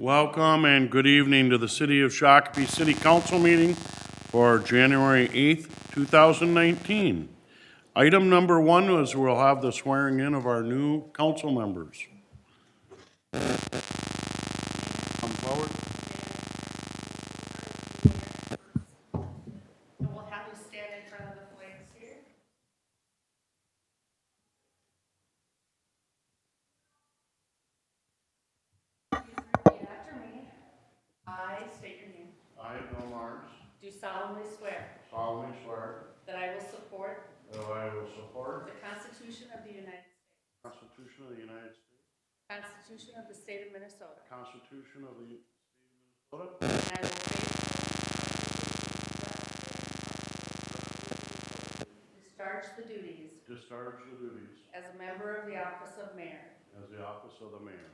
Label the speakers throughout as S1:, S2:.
S1: Welcome and good evening to the City of Shakopee City Council meeting for January 8th, 2019. Item number 1 is we'll have the swearing in of our new council members. Come forward.
S2: And we'll have you stand in front of the flags here. Repeat after me. I state your name.
S1: I, Bill Mars,
S2: Do solemnly swear
S1: solemnly swear
S2: that I will support
S1: that I will support
S2: the Constitution of the United States,
S1: the Constitution of the United States,
S2: Constitution of the State of Minnesota,
S1: the Constitution of the State of Minnesota,
S2: and I will faithfully discharge the duties as a member of the office of mayor
S1: as the office of the mayor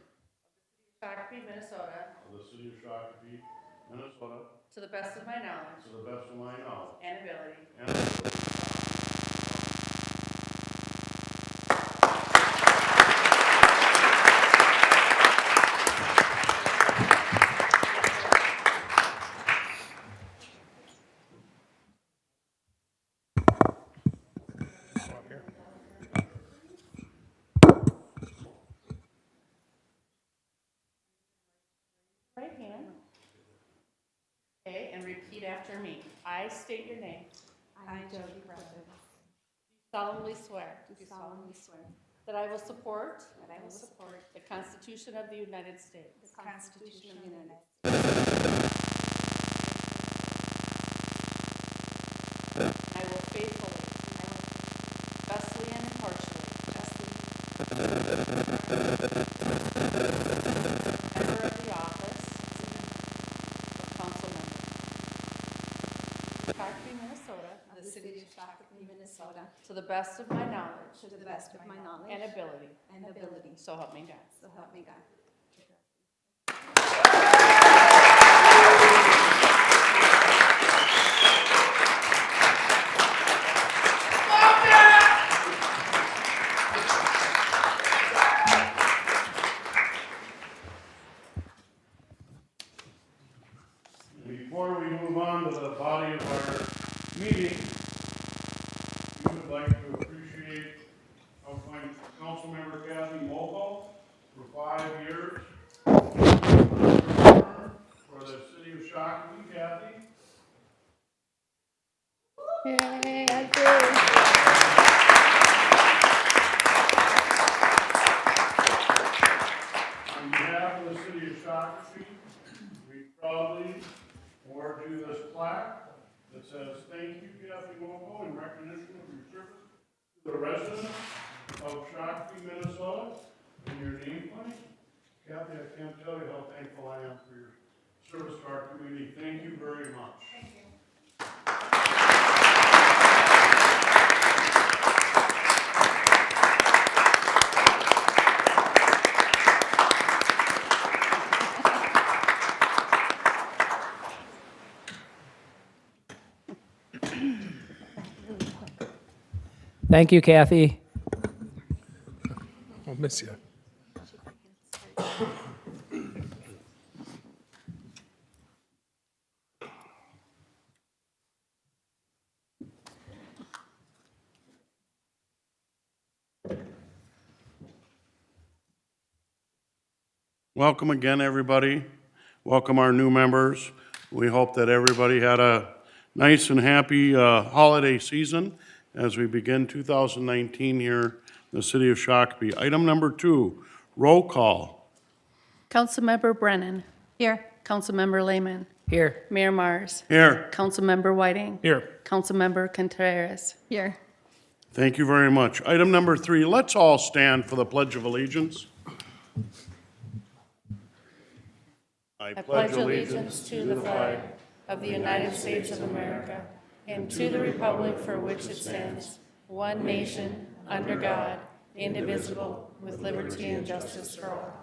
S2: Shakopee, Minnesota,
S1: of the City of Shakopee, Minnesota,
S2: to the best of my knowledge
S1: to the best of my knowledge
S2: and ability.
S1: and ability.
S2: Right hand. Okay, and repeat after me. I state your name.
S3: I, Jody Bradford,
S2: Solemnly swear
S3: do solemnly swear
S2: that I will support
S3: that I will support
S2: the Constitution of the United States
S3: the Constitution of the United States.
S2: I will faithfully,
S3: I will
S2: justly, and impartially
S3: justly
S2: member of the office of council member. Shakopee, Minnesota,
S3: of the City of Shakopee, Minnesota,
S2: to the best of my knowledge
S3: to the best of my knowledge
S2: and ability.
S3: and ability.
S2: So help me God.
S3: So help me God.
S1: Before we move on to the body of our meeting, we would like to appreciate my council member Kathy Mokel for 5 years. For the City of Shakopee, Kathy.
S2: Yay, I do.
S1: On behalf of the City of Shakopee, we proudly award you this plaque that says, "Thank you, Kathy Mokel, in recognition of your service to the residents of Shakopee, Minnesota," and your nameplate. Kathy, I can't tell you how thankful I am for your service to our community. Thank you very much.
S2: Thank you.
S4: Thank you, Kathy.
S5: I'll miss you.
S1: Welcome again, everybody. Welcome our new members. We hope that everybody had a nice and happy holiday season as we begin 2019 here in the City of Shakopee. Item number 2, roll call.
S2: Councilmember Brennan.
S3: Here.
S2: Councilmember Lehman.
S4: Here.
S2: Mayor Mars.
S1: Here.
S2: Councilmember Whiting.
S5: Here.
S2: Councilmember Contreras.
S3: Here.
S1: Thank you very much. Item number 3, let's all stand for the Pledge of Allegiance.
S2: I pledge allegiance to the flag of the United States of America and to the republic for which it stands, one nation, under God, indivisible, with liberty and justice for all.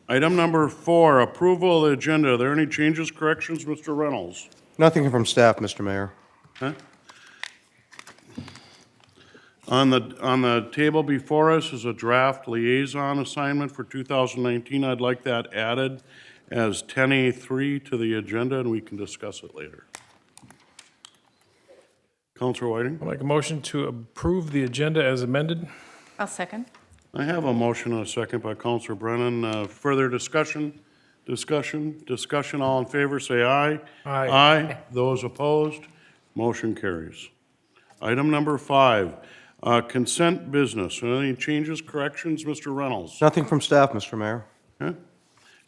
S1: Item number 4, approval of the agenda. Are there any changes, corrections, Mr. Reynolds?
S6: Nothing from staff, Mr. Mayor.
S1: Huh? On the table before us is a draft liaison assignment for 2019. I'd like that added as 10A3 to the agenda, and we can discuss it later. Counselor Whiting?
S5: I'll make a motion to approve the agenda as amended.
S2: I'll second.
S1: I have a motion and a second by Counselor Brennan. Further discussion? Discussion, all in favor, say aye.
S5: Aye.
S1: Aye. Those opposed, motion carries. Item number 5, consent business. Any changes, corrections, Mr. Reynolds?
S6: Nothing from staff, Mr. Mayor.
S1: Okay.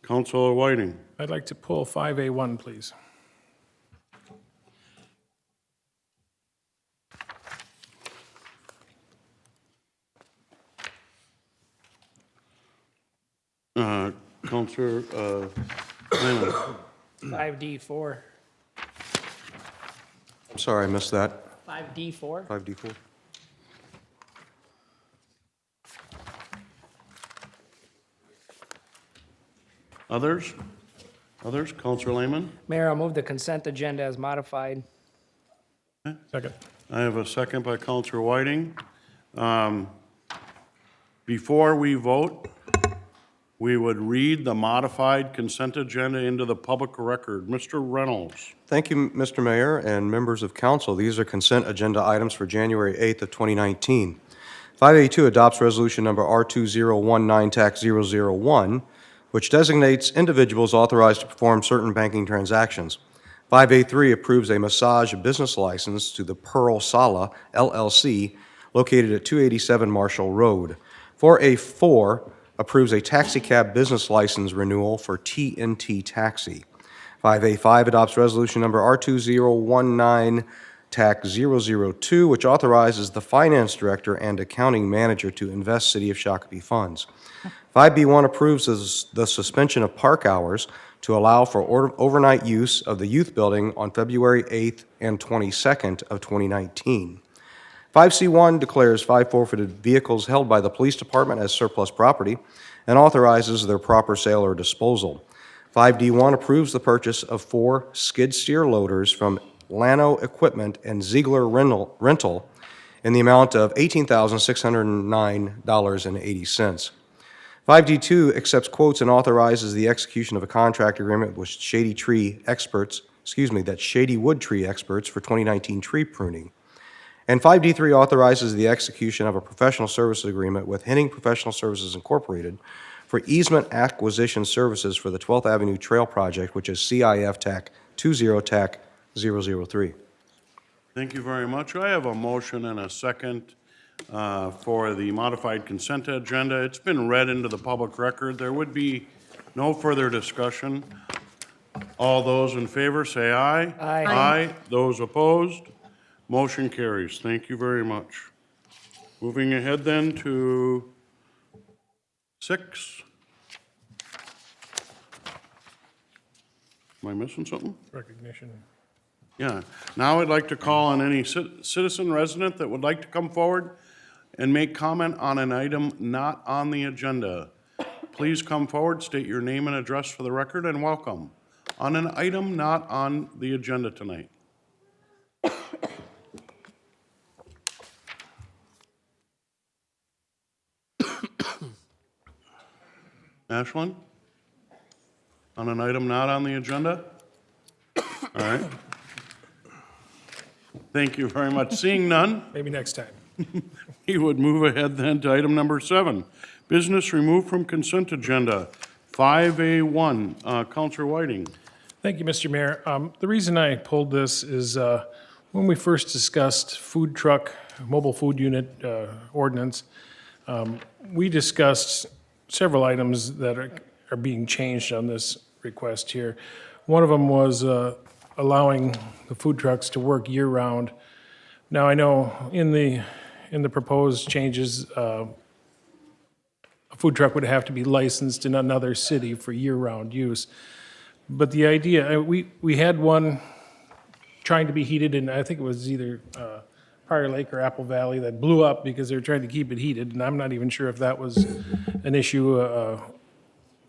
S1: Counselor Whiting?
S5: I'd like to pull 5A1, please.
S1: Counselor Lehman?
S4: 5D4.
S6: I'm sorry, I missed that.
S4: 5D4.
S6: 5D4.
S1: Others? Others? Counselor Lehman?
S4: Mayor, I'll move the consent agenda as modified.
S5: Second.
S1: I have a second by Counselor Whiting. Before we vote, we would read the modified consent agenda into the public record. Mr. Reynolds?
S6: Thank you, Mr. Mayor and members of council. These are consent agenda items for January 8th of 2019. 5A2 adopts resolution number R2019-001, which designates individuals authorized to perform certain banking transactions. 5A3 approves a massage business license to the Pearl Sala LLC located at 287 Marshall Road. 4A4 approves a taxi cab business license renewal for TNT Taxi. 5A5 adopts resolution number R2019-002, which authorizes the finance director and accounting manager to invest City of Shakopee funds. 5B1 approves the suspension of park hours to allow for overnight use of the youth building on February 8th and 22nd of 2019. 5C1 declares 5 forfeited vehicles held by the police department as surplus property and authorizes their proper sale or disposal. 5D1 approves the purchase of 4 skid steer loaders from Lano Equipment and Ziegler Rental in the amount of $18,609.80. 5D2 accepts quotes and authorizes the execution of a contract agreement with Shady Wood Tree Experts for 2019 tree pruning. And 5D3 authorizes the execution of a professional services agreement with Henning Professional Services Incorporated for easement acquisition services for the 12th Avenue Trail Project, which is CIF TAC 20 TAC 003.
S1: Thank you very much. I have a motion and a second for the modified consent agenda. It's been read into the public record. There would be no further discussion. All those in favor say aye.
S4: Aye.
S1: Aye. Those opposed? Motion carries. Thank you very much. Moving ahead then to 6. Am I missing something?
S5: Recognition.
S1: Yeah. Now I'd like to call on any citizen resident that would like to come forward and make comment on an item not on the agenda. Please come forward, state your name and address for the record, and welcome. On an item not on the agenda tonight. Ashlyn? On an item not on the agenda? All right. Thank you very much. Seeing none,
S5: Maybe next time.
S1: he would move ahead then to item number 7. Business removed from consent agenda, 5A1. Counselor Whiting.
S5: Thank you, Mr. Mayor. The reason I pulled this is when we first discussed food truck, mobile food unit ordinance, we discussed several items that are being changed on this request here. One of them was allowing the food trucks to work year-round. Now, I know in the proposed changes, a food truck would have to be licensed in another city for year-round use. But the idea, we had one trying to be heated in, I think it was either Prior Lake or Apple Valley, that blew up because they were trying to keep it heated, and I'm not even sure if that was an issue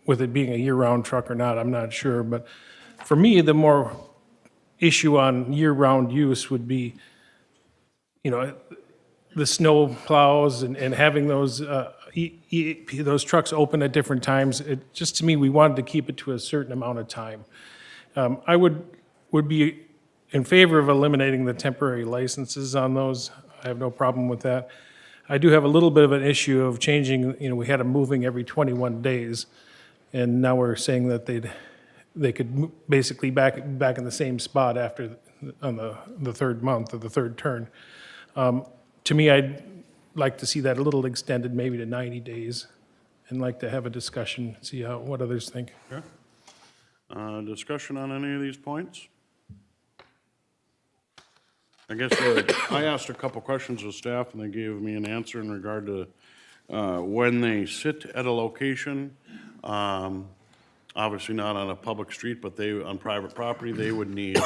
S5: with it being a year-round truck or not, I'm not sure. But for me, the more issue on year-round use would be, the snow plows and having those, those trucks open at different times, it, just to me, we wanted to keep it to a certain amount of time. I would be in favor of eliminating the temporary licenses on those. I have no problem with that. I do have a little bit of an issue of changing, we had them moving every 21 days, and now we're saying that they could basically back in the same spot after, on the third month or the third turn. To me, I'd like to see that a little extended, maybe to 90 days, and like to have a discussion, see what others think.
S1: Okay. Discussion on any of these points? I guess I asked a couple questions of staff, and they gave me an answer in regard to when they sit at a location, obviously not on a public street, but on private property, they would need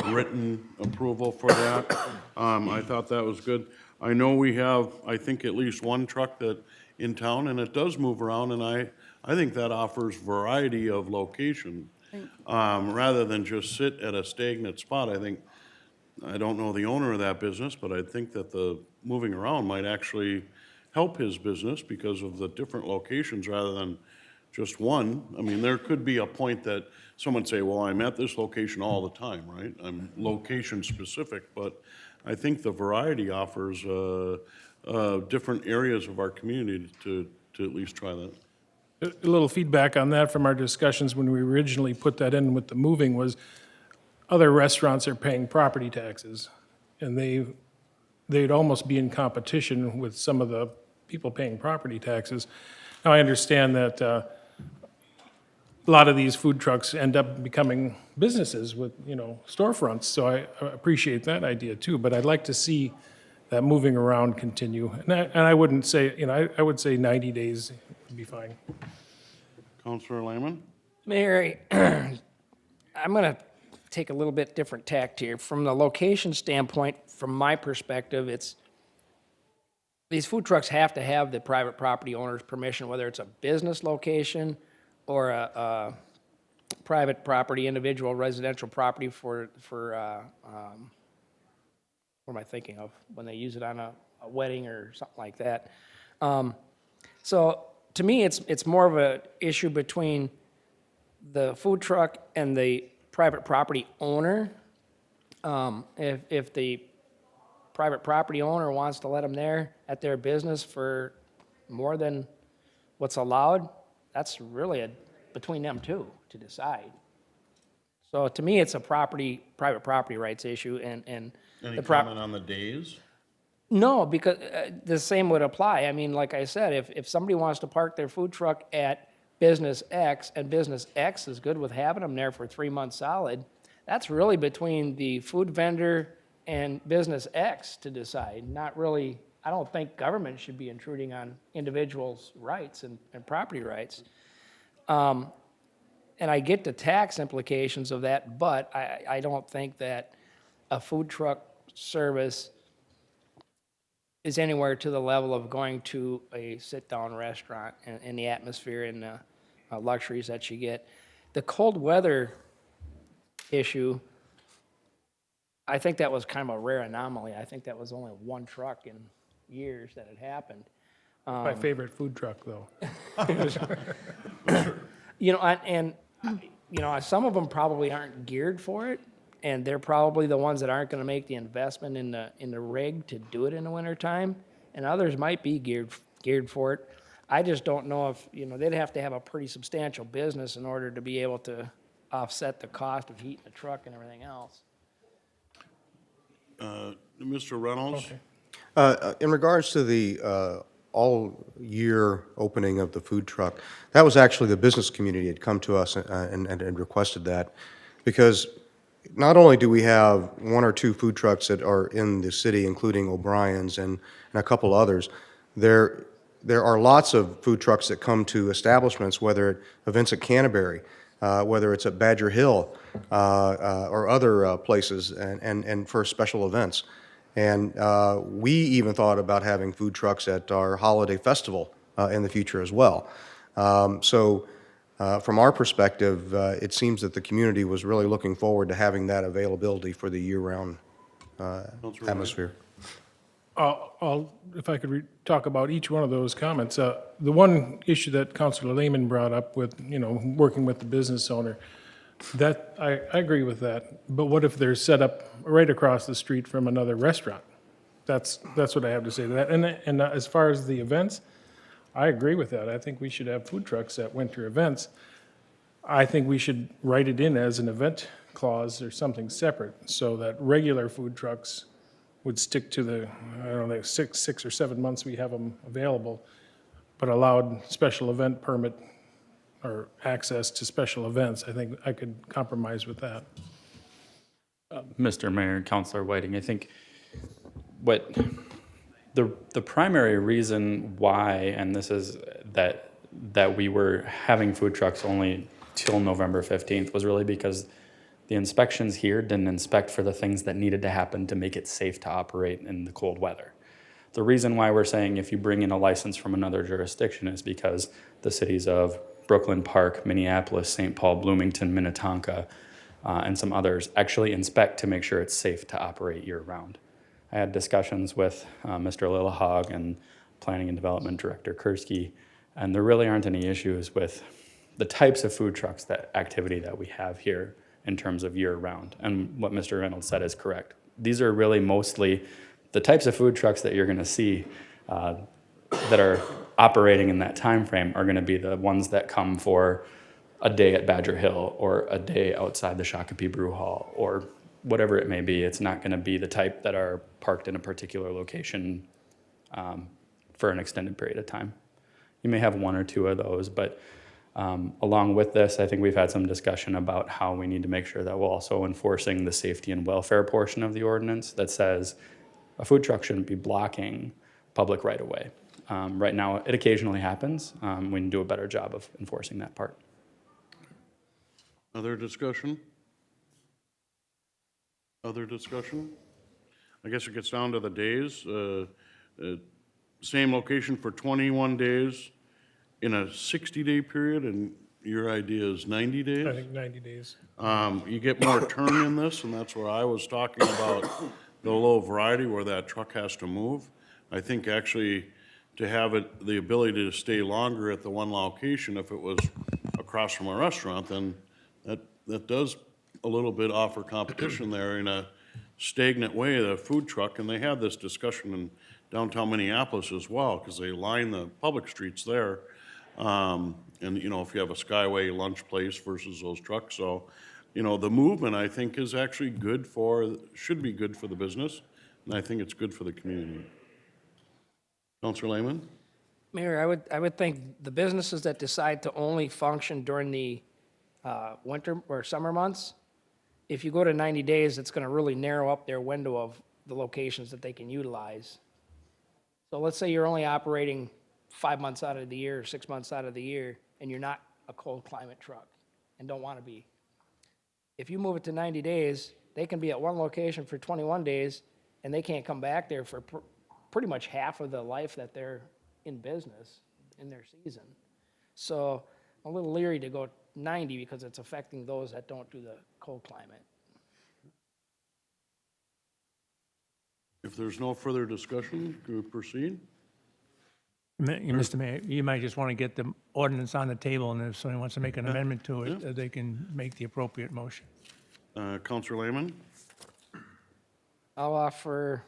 S1: written approval for that. I thought that was good. I know we have, I think, at least one truck that in town, and it does move around, and I think that offers variety of location. Rather than just sit at a stagnant spot, I don't know the owner of that business, but I think that the moving around might actually help his business because of the different locations rather than just one. I mean, there could be a point that someone say, well, I'm at this location all the time, right? I'm location specific, but I think the variety offers different areas of our community to at least try that.
S5: A little feedback on that from our discussions when we originally put that in with the moving was other restaurants are paying property taxes, and they'd almost be in competition with some of the people paying property taxes. Now, I understand that a lot of these food trucks end up becoming businesses with, storefronts, so I appreciate that idea too, but I'd like to see that moving around continue. And I wouldn't say, I would say 90 days would be fine.
S1: Councilor Lehman?
S4: Mayor, I'm going to take a little bit different tact here. From the location standpoint, from my perspective, these food trucks have to have the private property owner's permission, whether it's a business location or a private property, individual residential property for what am I thinking of? When they use it on a wedding or something like that. So to me, it's more of an issue between the food truck and the private property owner. If the private property owner wants to let them there at their business for more than what's allowed, that's really between them two to decide. So to me, it's a private property rights issue, and
S1: Any
S4: the
S1: comment on the days?
S4: No, because the same would apply. I mean, like I said, if somebody wants to park their food truck at Business X, and Business X is good with having them there for 3 months solid, that's really between the food vendor and Business X to decide, not really. I don't think government should be intruding on individuals' rights and property rights. And I get the tax implications of that, but I don't think that a food truck service is anywhere to the level of going to a sit-down restaurant and the atmosphere and the luxuries that you get. The cold weather issue, I think that was kind of a rare anomaly. I think that was only one truck in years that had happened.
S5: My favorite food truck, though.
S4: Some of them probably aren't geared for it, and they're probably the ones that aren't going to make the investment in the rig to do it in the wintertime, and others might be geared for it. I just don't know if, they'd have to have a pretty substantial business in order to be able to offset the cost of heating the truck and everything else.
S1: Mr. Reynolds?
S6: In regards to the all-year opening of the food truck, that was actually the business community had come to us and requested that, because not only do we have one or two food trucks that are in the city, including O'Brien's and a couple others, there are lots of food trucks that come to establishments, whether at events at Canterbury, whether it's at Badger Hill, or other places, and for special events. And we even thought about having food trucks at our holiday festival in the future as well. From our perspective, it seems that the community was really looking forward to having that availability for the year-round atmosphere.
S5: if I could talk about each one of those comments. The one issue that Councilor Lehman brought up with, working with the business owner, that, I agree with that. But what if they're set up right across the street from another restaurant? That's what I have to say to that. And as far as the events, I agree with that. I think we should have food trucks at winter events. I think we should write it in as an event clause or something separate, so that regular food trucks would stick to the, I don't know, six or 7 months we have them available, but allowed special event permit or access to special events. I think I could compromise with that.
S7: Mr. Mayor, Councilor Whiting, I think what the primary reason why, and this is that we were having food trucks only till November 15th, was really because the inspections here didn't inspect for the things that needed to happen to make it safe to operate in the cold weather. The reason why we're saying if you bring in a license from another jurisdiction is because the cities of Brooklyn Park, Minneapolis, St. Paul, Bloomington, Minnetonka, and some others actually inspect to make sure it's safe to operate year-round. I had discussions with Mr. Lillehog and Planning and Development Director Kursky, and there really aren't any issues with the types of food trucks, that activity that we have here in terms of year-round. And what Mr. Reynolds said is correct. These are really mostly the types of food trucks that you're going to see that are operating in that time frame are going to be the ones that come for a day at Badger Hill or a day outside the Shakopee Brew Hall or whatever it may be. It's not going to be the type that are parked in a particular location for an extended period of time. You may have one or two of those, but along with this, I think we've had some discussion about how we need to make sure that we're also enforcing the safety and welfare portion of the ordinance that says a food truck shouldn't be blocking public right-of-way. Right now, it occasionally happens. We can do a better job of enforcing that part.
S1: Other discussion? Other discussion? I guess it gets down to the days. Same location for 21 days in a 60-day period, and your idea is 90 days?
S5: I think 90 days.
S1: You get more turn in this, and that's where I was talking about the low variety where that truck has to move. I think actually to have it, the ability to stay longer at the one location, if it was across from a restaurant, then that does a little bit offer competition there in a stagnant way, the food truck, and they had this discussion in downtown Minneapolis as well, because they line the public streets there. And, if you have a Skyway lunch place versus those trucks, so, the movement, I think, is actually should be good for the business, and I think it's good for the community. Councilor Lehman?
S4: Mayor, I would think the businesses that decide to only function during the winter or summer months, if you go to 90 days, it's going to really narrow up their window of the locations that they can utilize. So let's say you're only operating 5 months out of the year, 6 months out of the year, and you're not a cold climate truck and don't want to be. If you move it to 90 days, they can be at one location for 21 days, and they can't come back there for pretty much half of the life that they're in business in their season. So I'm a little leery to go 90 because it's affecting those that don't do the cold climate.
S1: If there's no further discussion, can we proceed?
S8: Mr. Mayor, you might just want to get the ordinance on the table, and if someone wants to make an amendment to it, they can make the appropriate motion.
S1: Councilor Lehman?
S4: I'll offer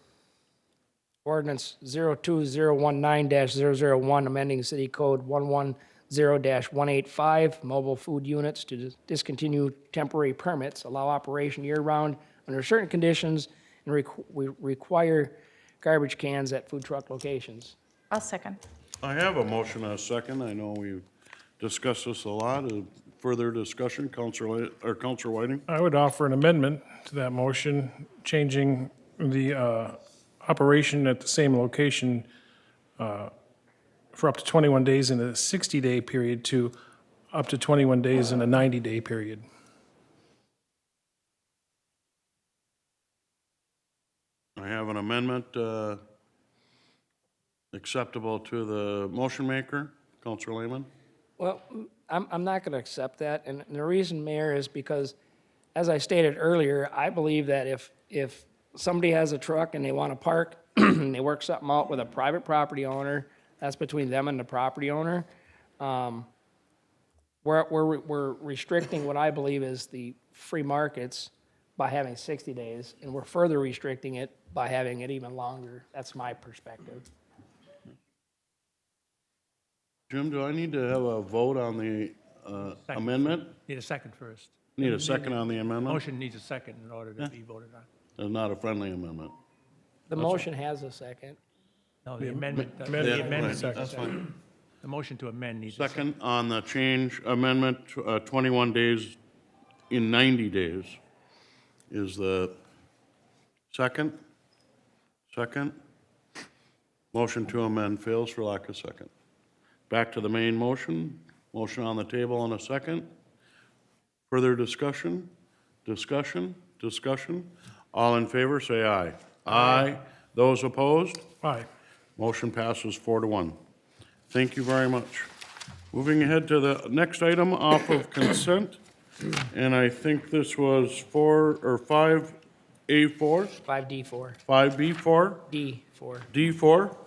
S4: ordinance 02019-001, amending City Code 110-185, mobile food units to discontinue temporary permits, allow operation year-round under certain conditions, and we require garbage cans at food truck locations.
S2: I'll second.
S1: I have a motion and a second. I know we've discussed this a lot. Further discussion, Councilor Whiting?
S5: I would offer an amendment to that motion, changing the operation at the same location for up to 21 days in a 60-day period to up to 21 days in a 90-day period.
S1: I have an amendment acceptable to the motion maker, Councilor Lehman?
S4: Well, I'm not going to accept that, and the reason, Mayor, is because, as I stated earlier, I believe that if somebody has a truck and they want to park they work something out with a private property owner, that's between them and the property owner. We're restricting what I believe is the free markets by having 60 days, and we're further restricting it by having it even longer. That's my perspective.
S1: Jim, do I need to have a vote on the amendment?
S8: Need a second first.
S1: Need a second on the amendment?
S8: Motion needs a second in order to be voted on.
S1: It's not a friendly amendment.
S4: The motion has a second.
S8: No, the amendment, the
S5: amendment-
S8: amendment needs a
S1: That's
S8: second. The motion to amend needs a second.
S1: Second on the change amendment, 21 days in 90 days is the second? Second? Motion to amend fails for lack of second. Back to the main motion. Motion on the table in a second. Further discussion? Discussion? Discussion? All in favor, say aye. Aye. Those opposed?
S5: Aye.
S1: Motion passes 4-1. Thank you very much. Moving ahead to the next item off of consent, and I think this was 5A4,
S4: 5D4,
S1: 5B4,
S4: D4.
S1: D4,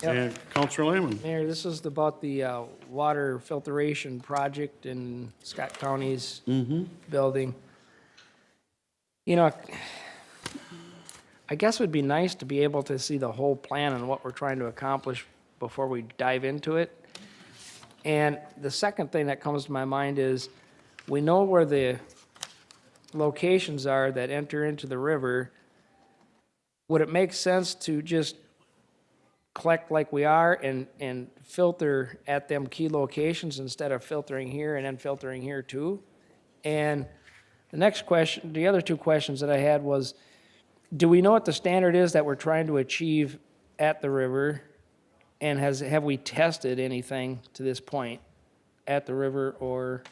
S4: Yep.
S1: and Counselor Lehman.
S4: Mayor, this is about the water filtration project in Scott County's building. You know, I guess it would be nice to be able to see the whole plan and what we're trying to accomplish before we dive into it. And the second thing that comes to my mind is, we know where the locations are that enter into the river. Would it make sense to just collect like we are and filter at them key locations instead of filtering here and then filtering here too? And the next question, the other two questions that I had was, do we know what the standard is that we're trying to achieve at the river? And have we tested anything to this point at the river or?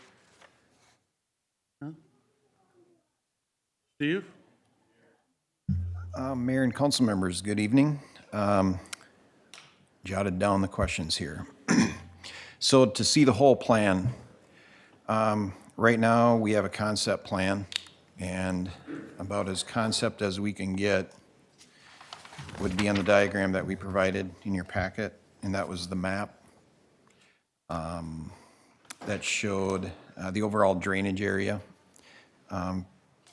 S1: Steve?
S9: Mayor and council members, good evening. Jotted down the questions here. So to see the whole plan, right now we have a concept plan, and about as concept as we can get would be on the diagram that we provided in your packet, and that was the map that showed the overall drainage area.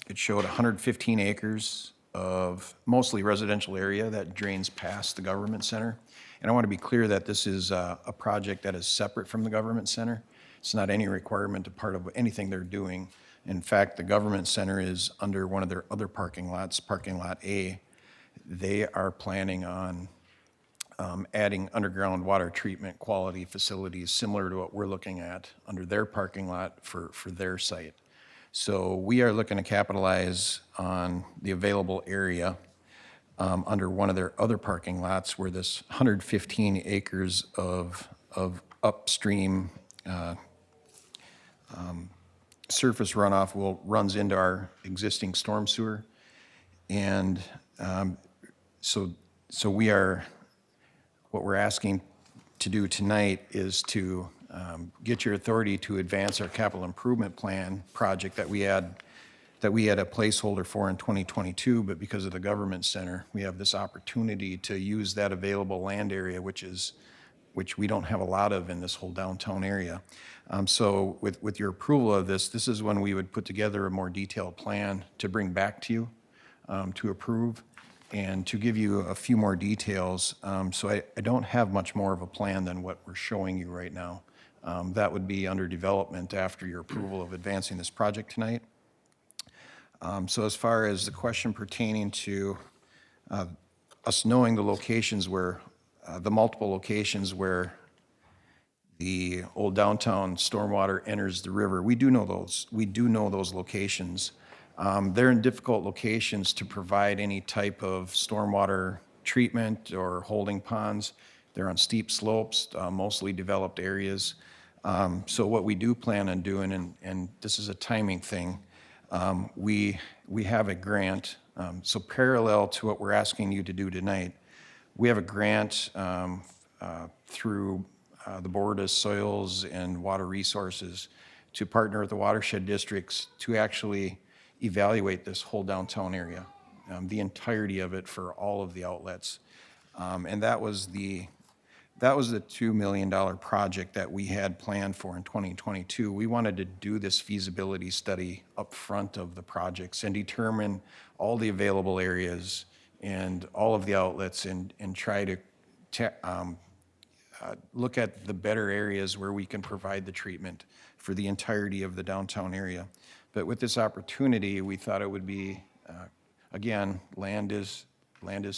S9: It showed 115 acres of mostly residential area that drains past the government center. And I want to be clear that this is a project that is separate from the government center. It's not any requirement to part of anything they're doing. In fact, the government center is under one of their other parking lots, parking lot A. They are planning on adding underground water treatment quality facilities similar to what we're looking at under their parking lot for their site. So we are looking to capitalize on the available area under one of their other parking lots where this 115 acres of upstream surface runoff runs into our existing storm sewer. And so we are, what we're asking to do tonight is to get your authority to advance our capital improvement plan project that we had a placeholder for in 2022, but because of the government center, we have this opportunity to use that available land area, which we don't have a lot of in this whole downtown area. So with your approval of this is when we would put together a more detailed plan to bring back to you to approve and to give you a few more details. So I don't have much more of a plan than what we're showing you right now. That would be under development after your approval of advancing this project tonight. So as far as the question pertaining to us knowing the locations where, the multiple locations where the old downtown stormwater enters the river, we do know those. We do know those locations. They're in difficult locations to provide any type of stormwater treatment or holding ponds. They're on steep slopes, mostly developed areas. So what we do plan on doing, and this is a timing thing, we have a grant. So parallel to what we're asking you to do tonight, we have a grant through the Board of Soils and Water Resources to partner with the watershed districts to actually evaluate this whole downtown area. the entirety of it for all of the outlets. And that was the $2 million project that we had planned for in 2022. We wanted to do this feasibility study up front of the projects and determine all the available areas and all of the outlets and try to look at the better areas where we can provide the treatment for the entirety of the downtown area. But with this opportunity, we thought it would be, again, land is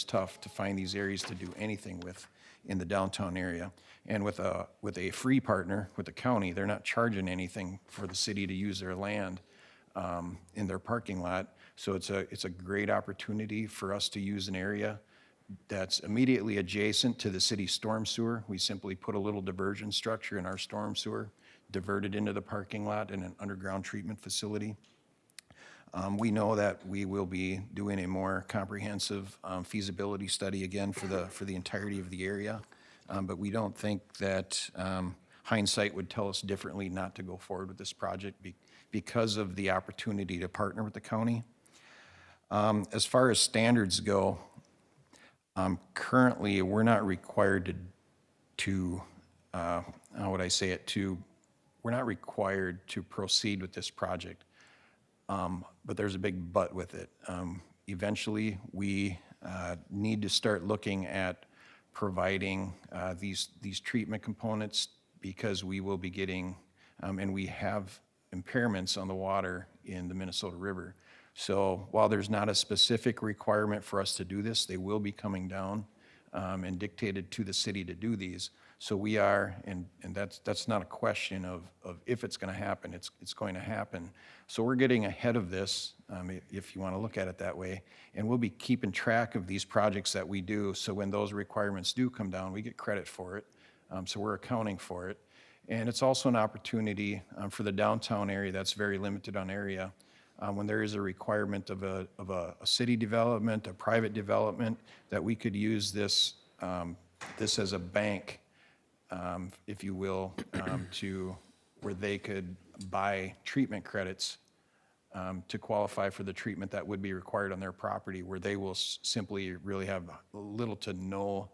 S9: tough to find these areas to do anything with in the downtown area. And with a free partner, with the county, they're not charging anything for the city to use their land in their parking lot. So it's a great opportunity for us to use an area that's immediately adjacent to the city storm sewer. We simply put a little diversion structure in our storm sewer, divert it into the parking lot in an underground treatment facility. We know that we will be doing a more comprehensive feasibility study again for the entirety of the area, but we don't think that hindsight would tell us differently not to go forward with this project because of the opportunity to partner with the county. As far as standards go, currently we're not required we're not required to proceed with this project. But there's a big but with it. Eventually, we need to start looking at providing these treatment components because we will be getting, and we have impairments on the water in the Minnesota River. So while there's not a specific requirement for us to do this, they will be coming down and dictated to the city to do these. So we are, and that's not a question of if it's going to happen, it's going to happen. So we're getting ahead of this, if you want to look at it that way, and we'll be keeping track of these projects that we do, so when those requirements do come down, we get credit for it, so we're accounting for it. And it's also an opportunity for the downtown area that's very limited on area. When there is a requirement of a city development, a private development, that we could use this as a bank, if you will, to where they could buy treatment credits to qualify for the treatment that would be required on their property, where they will simply really have little to no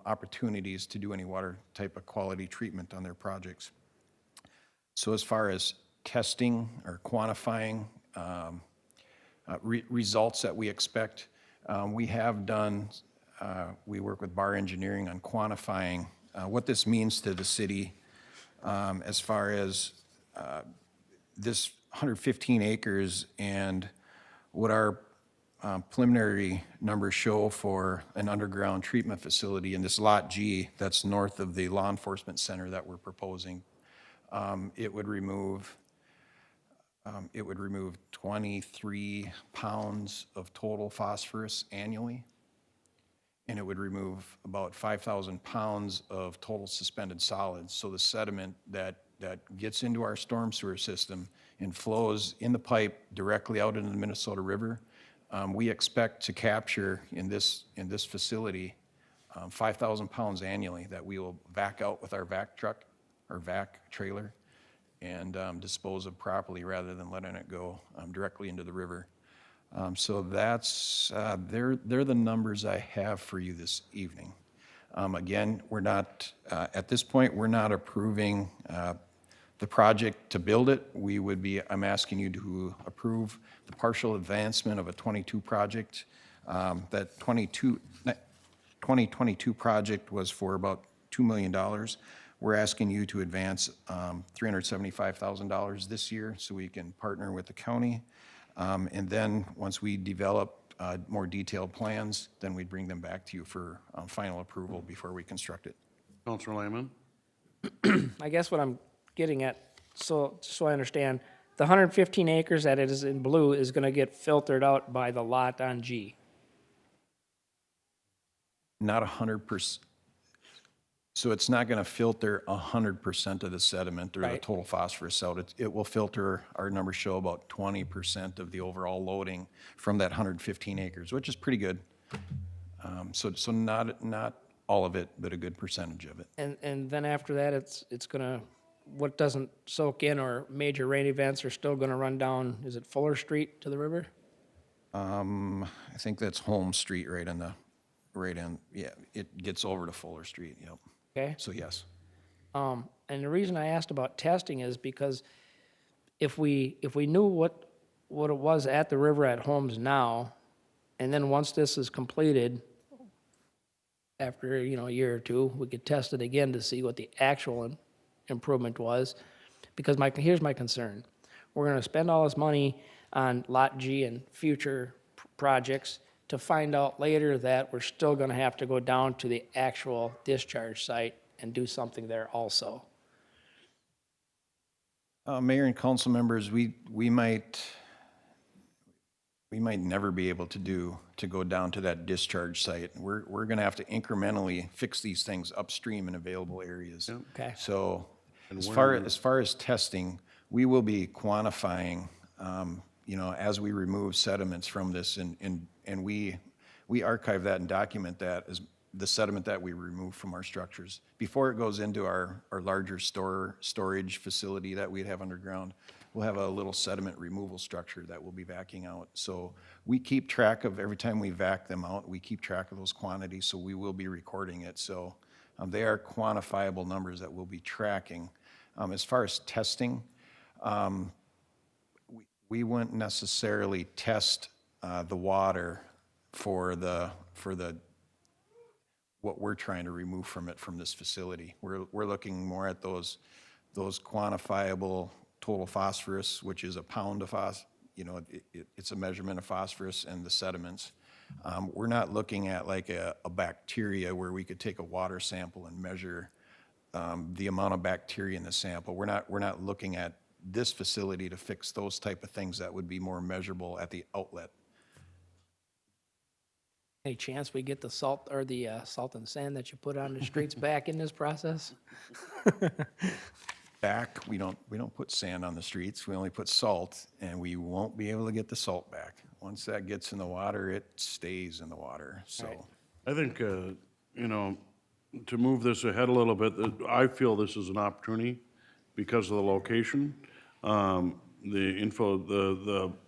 S9: opportunities to do any water type of quality treatment on their projects. So as far as testing or quantifying results that we expect, we have done, we work with Bar Engineering on quantifying what this means to the city as far as this 115 acres and what our preliminary numbers show for an underground treatment facility in this Lot G that's north of the law enforcement center that we're proposing. It would remove 23 pounds of total phosphorus annually, and it would remove about 5,000 pounds of total suspended solids. So the sediment that gets into our storm sewer system and flows in the pipe directly out into the Minnesota River, we expect to capture in this facility 5,000 pounds annually that we will vac out with our vac truck or vac trailer and dispose of properly rather than letting it go directly into the river. So that's, they're the numbers I have for you this evening. Again, we're not, at this point, we're not approving the project to build it. I'm asking you to approve the partial advancement of a 22 project. That 2022 project was for about $2 million. We're asking you to advance $375,000 this year so we can partner with the county. And then once we develop more detailed plans, then we'd bring them back to you for final approval before we construct it.
S1: Counselor Lehman?
S4: I guess what I'm getting at, so I understand, the 115 acres that it is in blue is going to get filtered out by the lot on G.
S9: Not 100%. So it's not going to filter 100% of the sediment or the
S4: Right.
S9: total phosphorus out. It will filter, our numbers show about 20% of the overall loading from that 115 acres, which is pretty good. So not all of it, but a good percentage of it.
S4: And then after that, it's going to, what doesn't soak in or major rain events are still going to run down, is it Fuller Street to the river?
S9: I think that's Holmes Street right in, yeah, it gets over to Fuller Street, yep.
S4: Okay?
S9: So yes.
S4: And the reason I asked about testing is because if we knew what it was at the river at Holmes now, and then once this is completed, after, a year or two, we could test it again to see what the actual improvement was. Because here's my concern. We're gonna spend all this money on Lot G and future projects to find out later that we're still gonna have to go down to the actual discharge site and do something there also.
S9: Mayor and council members, we might never be able to go down to that discharge site. We're gonna have to incrementally fix these things upstream in available areas.
S4: Okay.
S9: So as far as testing, we will be quantifying, as we remove sediments from this, and we archive that and document that as the sediment that we remove from our structures. Before it goes into our larger storage facility that we'd have underground, we'll have a little sediment removal structure that we'll be vacuuming out. So we keep track of, every time we vac them out, we keep track of those quantities, so we will be recording it. So they are quantifiable numbers that we'll be tracking. As far as testing, we wouldn't necessarily test the water for what we're trying to remove from it from this facility. We're looking more at those quantifiable total phosphorus, which is a pound of it's a measurement of phosphorus and the sediments. We're not looking at like a bacteria where we could take a water sample and measure the amount of bacteria in the sample. We're not looking at this facility to fix those type of things that would be more measurable at the outlet.
S4: Any chance we get the salt or the salt and sand that you put on the streets back in this process?
S9: Back, we don't put sand on the streets, we only put salt, and we won't be able to get the salt back. Once that gets in the water, it stays in the water, so.
S1: I think, to move this ahead a little bit, I feel this is an opportunity because of the location. The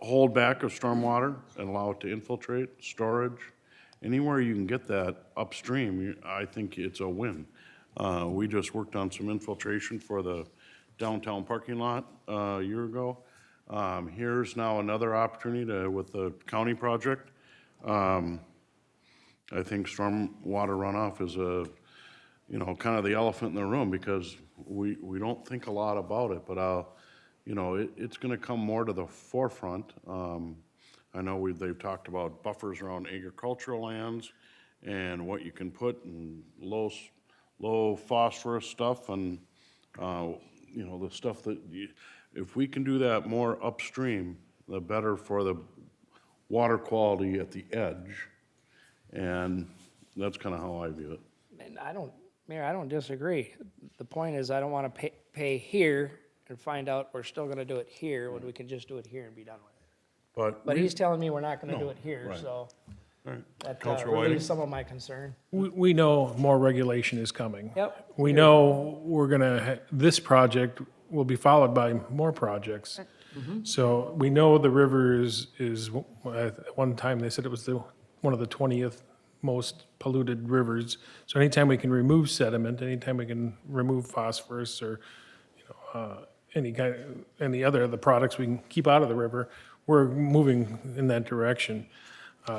S1: holdback of stormwater and allow it to infiltrate, storage. Anywhere you can get that upstream, I think it's a win. We just worked on some infiltration for the downtown parking lot a year ago. Here's now another opportunity with the county project. I think stormwater runoff is kind of the elephant in the room because we don't think a lot about it, but it's going to come more to the forefront. I know they've talked about buffers around agricultural lands and what you can put in low phosphorus stuff and, the stuff that if we can do that more upstream, the better for the water quality at the edge. And that's kind of how I view it.
S4: And Mayor, I don't disagree. The point is, I don't want to pay here and find out we're still going to do it here when we can just do it here and be done with it. But he's telling me we're not going to do it here,
S1: right.
S4: so
S1: Right.
S4: that
S1: Counselor
S4: relieves
S1: Whiting?
S4: some of my concern.
S5: We know more regulation is coming.
S4: Yep.
S5: We know this project will be followed by more projects. So we know the river is, at one time, they said it was one of the 20th most polluted rivers. So anytime we can remove sediment, anytime we can remove phosphorus or, any other of the products we can keep out of the river, we're moving in that direction.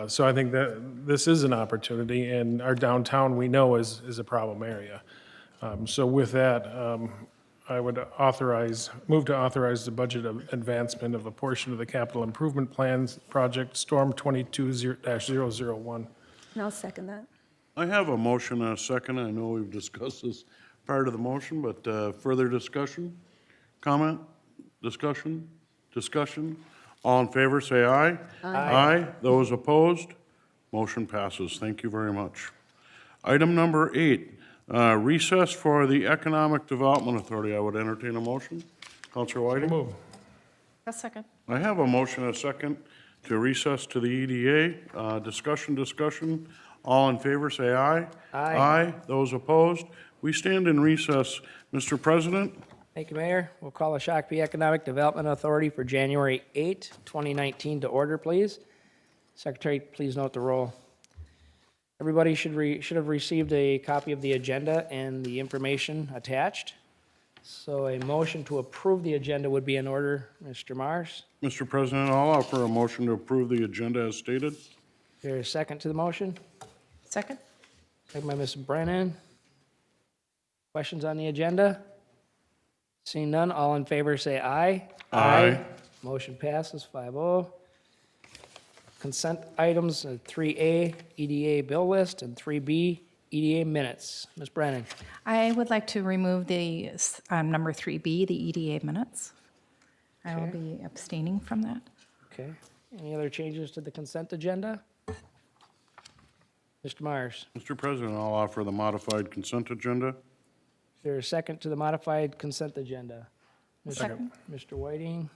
S5: So I think that this is an opportunity, and our downtown, we know, is a problem area. So with that, I would move to authorize the budget of advancement of a portion of the capital improvement plans project Storm 22-001.
S3: And I'll second that.
S1: I have a motion and a second. I know we've discussed this prior to the motion, but further discussion? Comment? Discussion? Discussion? All in favor, say aye. Aye. Those opposed? Motion passes. Thank you very much. Item number 8, recess for the Economic Development Authority. I would entertain a motion. Counselor Whiting?
S5: Move.
S2: A second.
S1: I have a motion and a second to recess to the EDA. Discussion. All in favor, say aye.
S4: Aye.
S1: Aye. Those opposed? We stand in recess. Mr. President?
S4: Thank you, Mayor. We'll call the Shakopee Economic Development Authority for January 8, 2019 to order, please. Secretary, please note the roll. Everybody should have received a copy of the agenda and the information attached. So a motion to approve the agenda would be in order. Mr. Mars,
S1: Mr. President, I'll offer a motion to approve the agenda as stated.
S4: is there a second to the motion?
S2: Second?
S4: Second by Ms. Brennan. Questions on the agenda? Seeing none, all in favor say aye.
S1: Aye.
S4: Motion passes 5-0. Consent items, 3A, EDA bill list, and 3B, EDA minutes. Ms. Brennan.
S10: I would like to remove the number 3B, the EDA minutes. I will
S4: Okay.
S10: be abstaining from that.
S4: Okay. Any other changes to the consent agenda? Mr. Myers,
S1: Mr. President, I'll offer the modified consent agenda.
S4: is there a second to the modified consent agenda?
S10: Second.
S4: Mr. Whiting?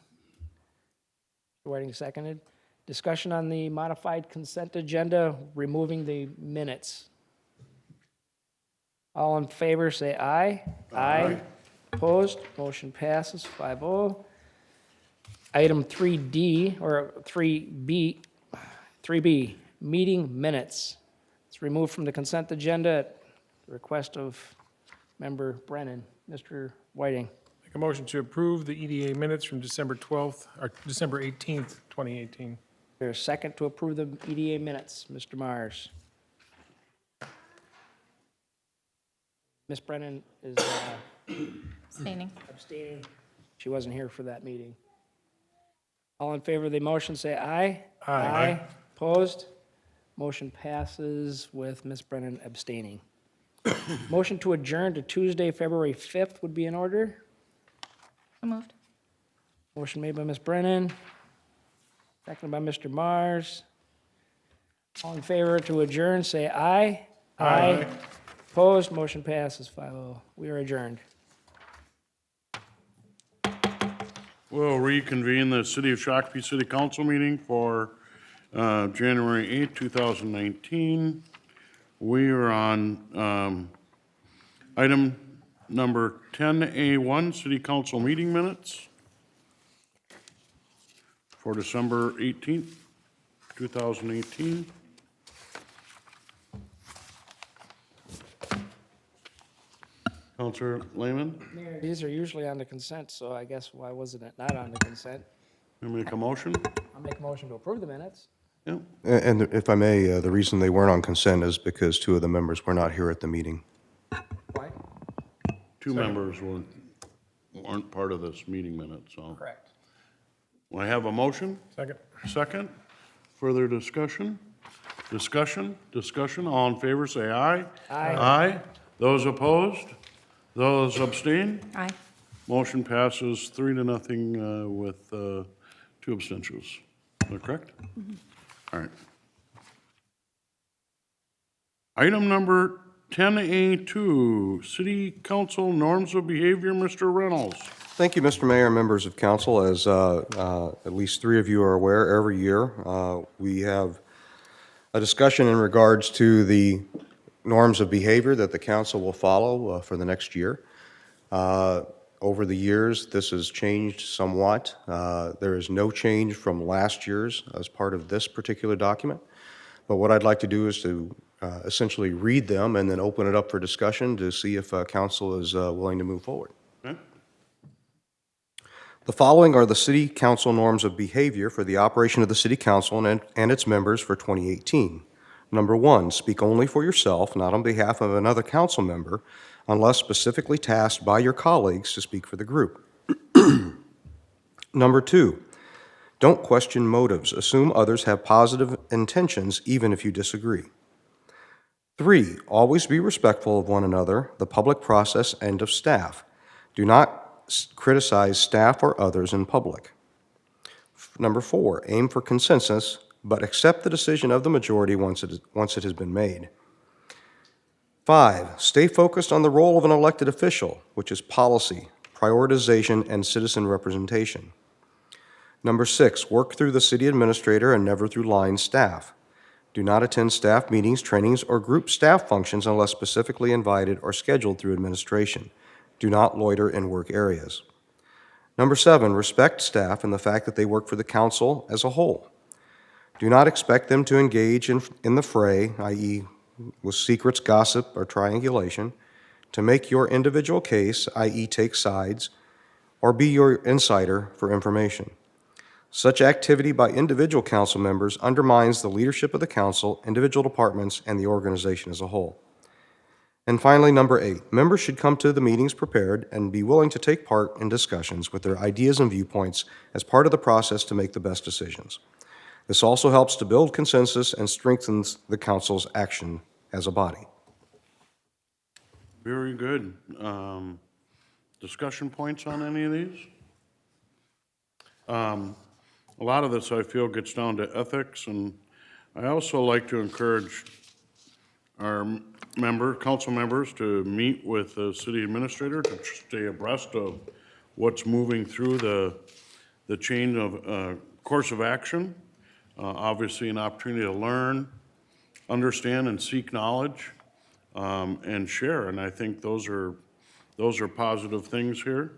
S4: Mr. Whiting seconded. Discussion on the modified consent agenda, removing the minutes. All in favor, say aye. Aye. Opposed? Motion passes 5-0. Item 3D, or 3B, meeting minutes. It's removed from the consent agenda at the request of Member Brennan. Mr. Whiting.
S5: Make a motion to approve the EDA minutes from December 12th, or December 18th, 2018.
S4: There's a second to approve the EDA minutes. Mr. Mars. Ms. Brennan is
S10: Abstaining.
S4: abstaining. She wasn't here for that meeting. All in favor of the motion, say aye.
S5: Aye.
S4: Opposed? Motion passes with Ms. Brennan abstaining. Motion to adjourn to Tuesday, February 5th would be in order.
S10: So moved.
S4: Motion made by Ms. Brennan, seconded by Mr. Mars. All in favor to adjourn, say aye. Aye. Opposed, motion passes 5-0. We are adjourned.
S1: We'll reconvene the City of Shakopee City Council meeting for January 8, 2019. We are on item number 10A1, City Council meeting minutes for December 18th, 2018. Counselor Lehman,
S4: Mayor, these are usually on the consent, so I guess why wasn't it not on the consent?
S1: you make a motion?
S4: I'll make a motion to approve the minutes.
S1: Yeah.
S6: And if I may, the reason they weren't on consent is because two of the members were not here at the meeting.
S4: Why?
S1: Two members weren't part of this meeting minute, so.
S4: Correct.
S1: I have a motion?
S5: Second.
S1: Second. Further discussion? Discussion. All in favor, say aye.
S4: Aye.
S1: Aye. Those opposed? Those abstain?
S10: Aye.
S1: Motion passes 3-0 with 2 abstentions. Is that correct? All right. Item number 10A2, City Council Norms of Behavior, Mr. Reynolds.
S6: Thank you, Mr. Mayor and members of council. As at least 3 of you are aware, every year we have a discussion in regards to the norms of behavior that the council will follow for the next year. Over the years, this has changed somewhat. There is no change from last year's as part of this particular document. But what I'd like to do is to essentially read them and then open it up for discussion to see if council is willing to move forward.
S1: Okay.
S6: The following are the city council norms of behavior for the operation of the city council and its members for 2018. Number 1, speak only for yourself, not on behalf of another council member, unless specifically tasked by your colleagues to speak for the group. Number 2, don't question motives. Assume others have positive intentions, even if you disagree. 3, always be respectful of one another, the public process, and of staff. Do not criticize staff or others in public. Number 4, aim for consensus, but accept the decision of the majority once it has been made. 5, stay focused on the role of an elected official, which is policy, prioritization, and citizen representation. Number 6, work through the city administrator and never through line staff. Do not attend staff meetings, trainings, or group staff functions unless specifically invited or scheduled through administration. Do not loiter in work areas. Number 7, respect staff and the fact that they work for the council as a whole. Do not expect them to engage in the fray, i.e. with secrets, gossip, or triangulation, to make your individual case, i.e. take sides, or be your insider for information. Such activity by individual council members undermines the leadership of the council, individual departments, and the organization as a whole. And finally, number 8, members should come to the meetings prepared and be willing to take part in discussions with their ideas and viewpoints as part of the process to make the best decisions. This also helps to build consensus and strengthens the council's action as a body.
S1: Very good. Discussion points on any of these? A lot of this, I feel, gets down to ethics, and I also like to encourage our council members to meet with the city administrator to stay abreast of what's moving through the chain of course of action. Obviously, an opportunity to learn, understand, and seek knowledge, and share. And I think those are positive things here.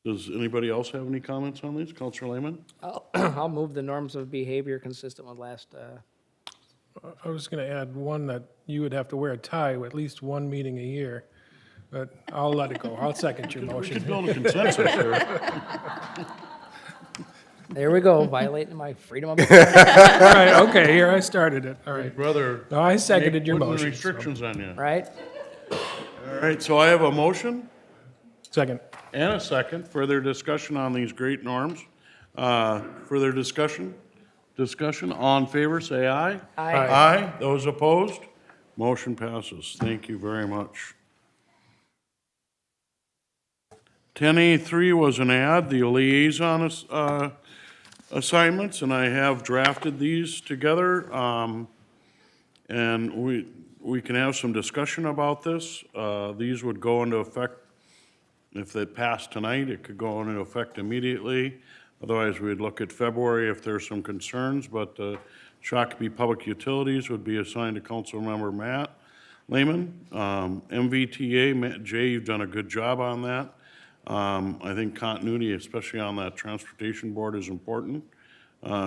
S1: Does anybody else have any comments on these? Councilor Lehman?
S4: I'll move the norms of behavior consistent with last,
S5: I was going to add one that you would have to wear a tie at least one meeting a year, but I'll let it go. I'll second your
S1: We
S5: motion.
S1: could build a consensus here.
S4: there we go, violating my freedom of.
S5: All right, okay, here, I started it. All right.
S1: Brother.
S5: No, I seconded your
S1: Putting
S5: motion.
S1: restrictions on you.
S4: Right?
S1: All right, so I have a motion
S5: Second.
S1: and a second. Further discussion on these great norms. Further discussion? Discussion, all in favor, say aye.
S4: Aye.
S1: Aye. Those opposed? Motion passes. Thank you very much. 10A3 was an ad, the liaison assignments, and I have drafted these together. And we can have some discussion about this. These would go into effect, if they pass tonight, it could go into effect immediately. Otherwise, we'd look at February if there's some concerns, but Shakopee Public Utilities would be assigned to Councilmember Matt Lehman. MVTA, Jay, you've done a good job on that. I think continuity, especially on that transportation board, is important.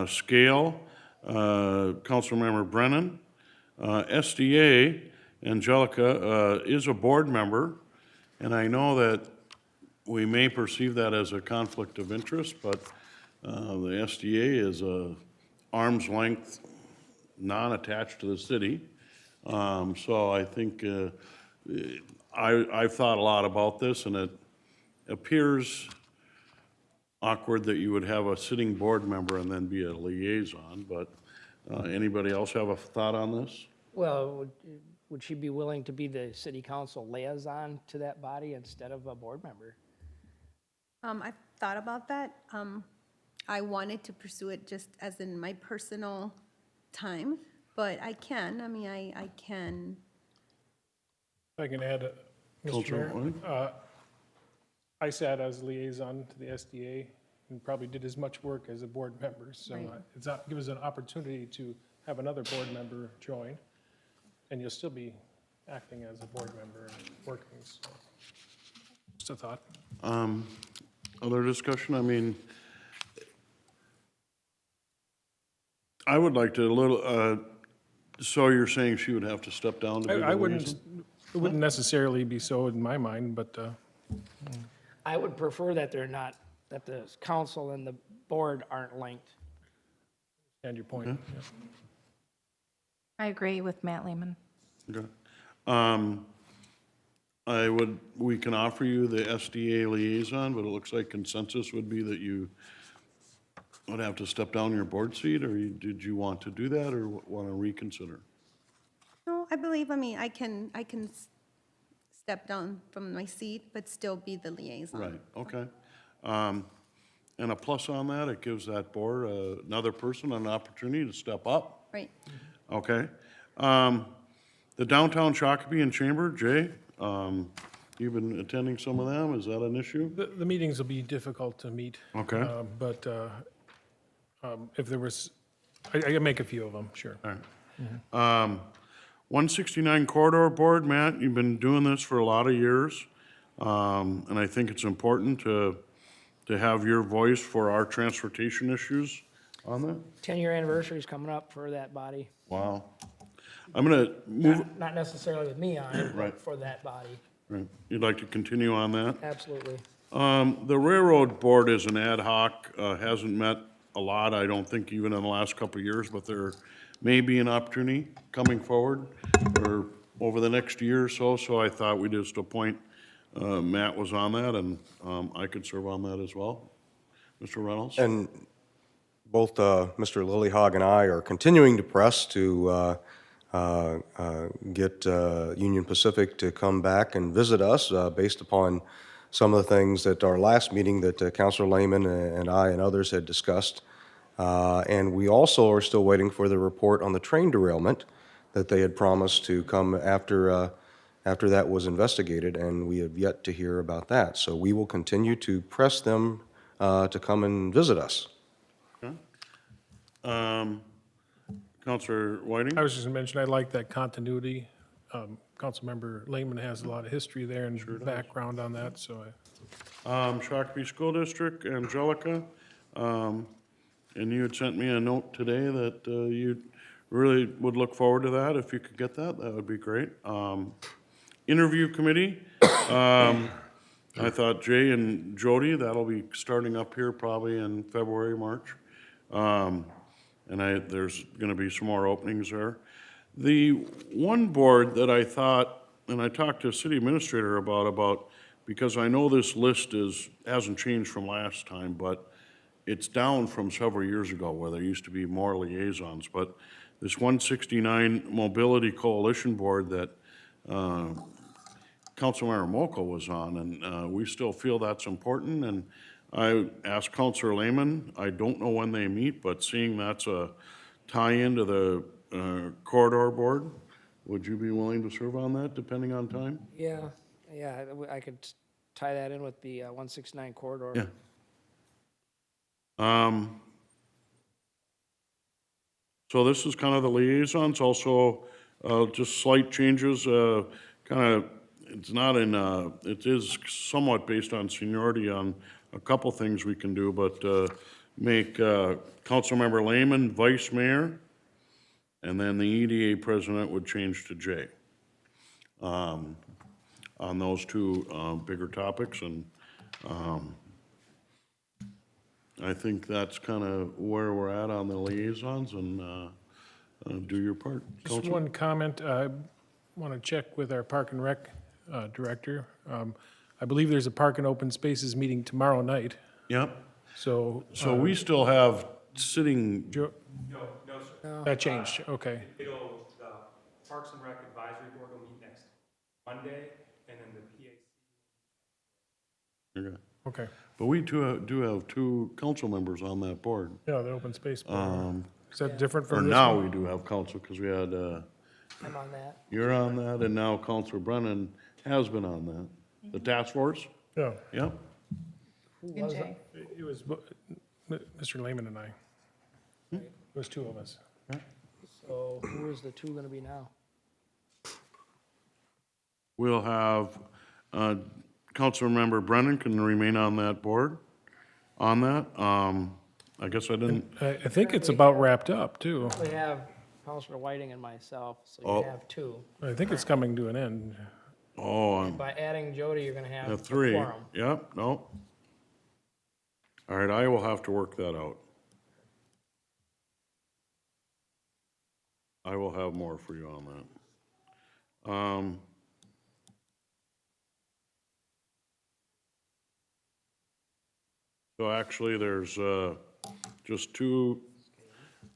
S1: Scale, Councilmember Brennan. SDA, Angelica, is a board member, and I know that we may perceive that as a conflict of interest, but the SDA is a arm's length, non-attached to the city. So I think I've thought a lot about this, and it appears awkward that you would have a sitting board member and then be a liaison, but anybody else have a thought on this?
S4: Well, would she be willing to be the city council liaison to that body instead of a board member?
S3: I've thought about that. I wanted to pursue it just as in my personal time, but I can, I can.
S5: If I can add, Mr.
S1: Councilor
S5: Mayor. I sat as liaison to the SDA and probably did as much work as a board member. So
S3: Right.
S5: it's not, give us an opportunity to have another board member join, and you'll still be acting as a board member and working. So just a thought.
S1: Other discussion? I mean, I would like to so you're saying she would have to step down to be the
S5: I wouldn't,
S1: liaison?
S5: it wouldn't necessarily be so in my mind, but
S4: I would prefer that they're not, that the council and the board aren't linked.
S5: and your point. yeah.
S10: I agree with Matt Lehman.
S1: Okay. We can offer you the SDA liaison, but it looks like consensus would be that you would have to step down your board seat, or did you want to do that, or want to reconsider?
S3: No, I believe, I can step down from my seat, but still be the liaison.
S1: Right, okay. And a plus on that, it gives that board, another person an opportunity to step up,
S3: Right.
S1: okay? The Downtown Shakopee and Chamber, Jay, you've been attending some of them, is that an issue?
S5: The meetings will be difficult to meet.
S1: Okay.
S5: But if there was, I can make a few of them, sure.
S1: All right. 169 Corridor Board, Matt, you've been doing this for a lot of years, and I think it's important to have your voice for our transportation issues on that?
S4: 10-year anniversary is coming up for that body.
S1: Wow. I'm gonna move,
S4: Not necessarily with me on it,
S1: Right.
S4: but for that body.
S1: right. You'd like to continue on that?
S4: Absolutely.
S1: The railroad board is an ad hoc, hasn't met a lot, I don't think even in the last couple of years, but there may be an opportunity coming forward or over the next year or so, so I thought we'd just appoint, Matt was on that, and I could serve on that as well. Mr. Reynolds?
S6: And both Mr. Lillyhog and I are continuing to press to get Union Pacific to come back and visit us based upon some of the things at our last meeting that Councilor Lehman and I and others had discussed. And we also are still waiting for the report on the train derailment that they had promised to come after that was investigated, and we have yet to hear about that. So we will continue to press them to come and visit us.
S1: Counselor Whiting?
S5: I was just going to mention, I like that continuity. Councilmember Lehman has a lot of history there and background on that, so
S1: Shakopee School District, Angelica, and you had sent me a note today that you really would look forward to that. If you could get that, that would be great. Interview committee, I thought Jay and Jody, that'll be starting up here probably in February, March. And there's going to be some more openings there. The one board that I thought, and I talked to city administrator about, because I know this list hasn't changed from last time, but it's down from several years ago where there used to be more liaisons. But this 169 Mobility Coalition Board that Councilmember Mokel was on, and we still feel that's important. And I asked Councilor Lehman, I don't know when they meet, but seeing that's a tie-in to the corridor board, would you be willing to serve on that, depending on time?
S4: Yeah, I could tie that in with the 169 corridor.
S1: Yeah. So this is kind of the liaisons, also just slight changes, it's not in, it is somewhat based on seniority on a couple things we can do, but make Councilmember Lehman vice mayor, and then the EDA president would change to Jay on those two bigger topics. And I think that's kind of where we're at on the liaisons, and do your part.
S5: just
S1: Counselor?
S5: one comment. I want to check with our Park and Rec director. I believe there's a Park and Open Spaces meeting tomorrow night,
S1: Yep.
S5: so.
S1: So we still have sitting,
S5: Jo- That changed, okay.
S11: The Parks and Rec Advisory Board will meet next Monday, and then the PAC.
S1: okay.
S5: Okay,
S1: But we do have two council members on that board.
S5: yeah, the open space board. Is that different
S1: Or
S5: from this
S1: now
S5: one?
S1: we do have council, because we had,
S4: I'm on that.
S1: you're on that, and now Councilor Brennan has been on that. The task force?
S5: Yeah,
S1: Yep.
S10: And Jay.
S5: it was Mr. Lehman and I. It was two of us.
S4: So who is the two going to be now?
S1: We'll have, Councilmember Brennan can remain on that board, on that. I guess I didn't,
S5: I think it's about wrapped up, too.
S4: We have Councilor Whiting and myself, so
S1: Oh.
S4: you have two.
S5: I think it's coming to an end.
S4: By adding Jody, you're going to have a
S1: three.
S4: quorum.
S1: Yep, no. All right, I will have to work that out. I will have more for you on that. So actually, there's just two,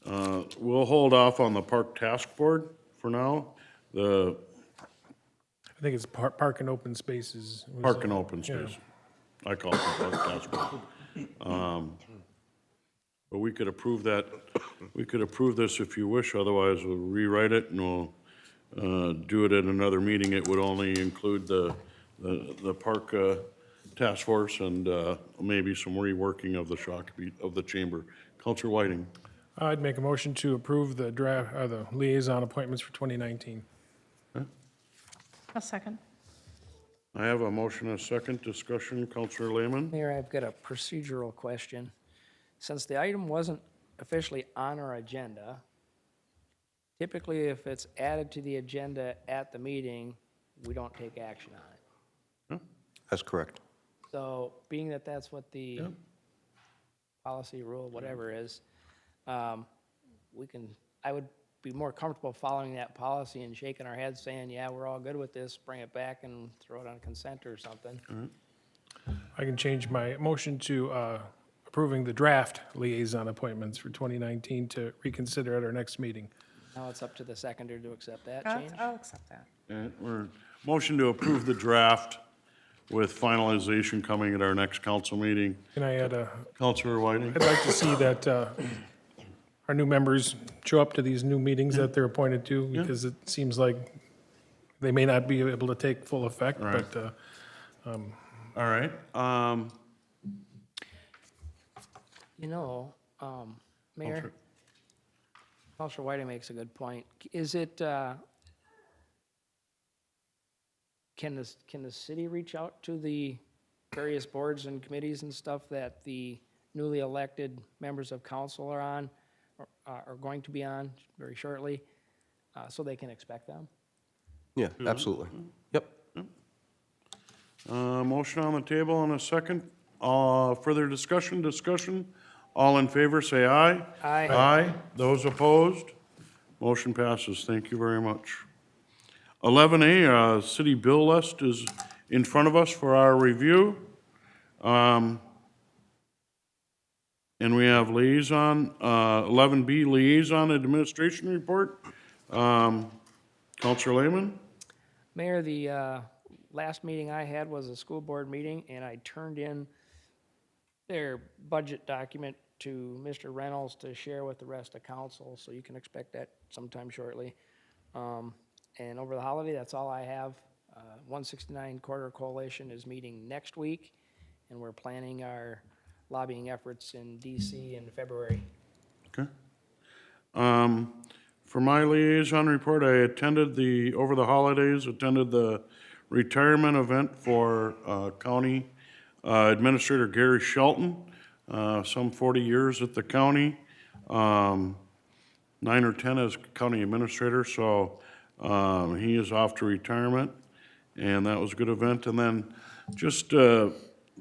S1: we'll hold off on the Park Task Board for now. The
S5: I think it's Park and Open Spaces. was,
S1: Park and Open Space. I call it the Park Task Board. But we could approve that, we could approve this if you wish, otherwise we'll rewrite it and we'll do it at another meeting. It would only include the Park Task Force and maybe some reworking of the Shakopee, of the chamber. Counselor Whiting?
S5: I'd make a motion to approve the draft, the liaison appointments for 2019.
S10: A second.
S1: I have a motion and a second discussion. Counselor Lehman?
S4: Mayor, I've got a procedural question. Since the item wasn't officially on our agenda. Typically, if it's added to the agenda at the meeting, we don't take action on it.
S6: That's correct.
S4: So being that that's what the policy, rule, whatever is, I would be more comfortable following that policy and shaking our heads saying, yeah, we're all good with this, bring it back and throw it on consent or something.
S5: I can change my motion to approving the draft liaison appointments for 2019 to reconsider at our next meeting.
S4: Now it's up to the seconder to accept that
S10: I'll
S4: change.
S10: I'll accept that.
S1: We're, motion to approve the draft with finalization coming at our next council meeting.
S5: Can I add a,
S1: Counselor Whiting?
S5: I'd like to see that our new members show up to these new meetings that they're appointed to, because it seems like they may not be able to take full effect,
S1: Right.
S5: but
S1: All right.
S4: You know, Mayor, Counselor Whiting makes a good point. Is it, can the city reach out to the various boards and committees and stuff that the newly elected members of council are on, or are going to be on very shortly, so they can expect them?
S6: Yeah, absolutely. Yep.
S1: Motion on the table and a second. Further discussion? All in favor, say aye.
S4: Aye.
S1: Aye. Those opposed? Motion passes. Thank you very much. 11A, city bill list is in front of us for our review. And we have liaison, 11B, liaison administration report. Counselor Lehman?
S4: Mayor, the last meeting I had was a school board meeting, and I turned in their budget document to Mr. Reynolds to share with the rest of council, so you can expect that sometime shortly. And over the holiday, that's all I have. 169 Corridor Coalition is meeting next week, and we're planning our lobbying efforts in DC in February.
S1: Okay. For my liaison report, I attended over the holidays, attended the retirement event for County Administrator Gary Shelton, some 40 years at the county, 9 or 10 as county administrator, so he is off to retirement, and that was a good event. And then just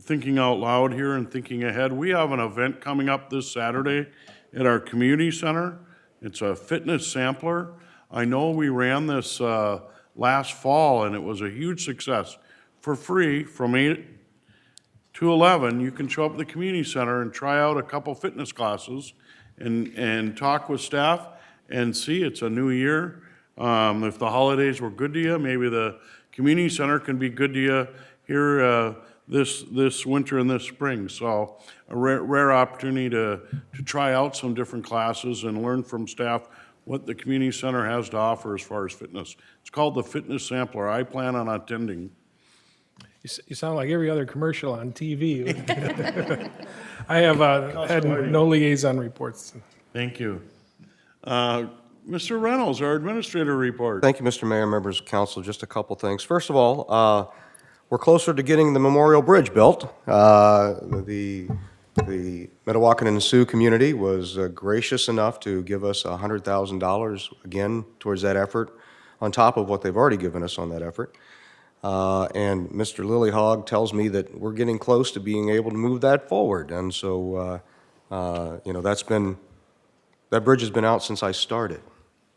S1: thinking out loud here and thinking ahead, we have an event coming up this Saturday at our community center. It's a fitness sampler. I know we ran this last fall, and it was a huge success. For free, from 8 to 11, you can show up at the community center and try out a couple fitness classes and talk with staff and see. It's a new year. If the holidays were good to you, maybe the community center can be good to you here this winter and this spring. So a rare opportunity to try out some different classes and learn from staff what the community center has to offer as far as fitness. It's called the Fitness Sampler. I plan on attending.
S5: you sound like every other commercial on TV. I have had no liaison reports.
S1: Thank you. Mr. Reynolds, our administrator report.
S6: Thank you, Mr. Mayor, members of council. Just a couple things. First of all, we're closer to getting the Memorial Bridge built. The Metawakan and Sioux community was gracious enough to give us $100,000 again towards that effort, on top of what they've already given us on that effort. And Mr. Lillyhog tells me that we're getting close to being able to move that forward. And so, you know, that bridge has been out since I started.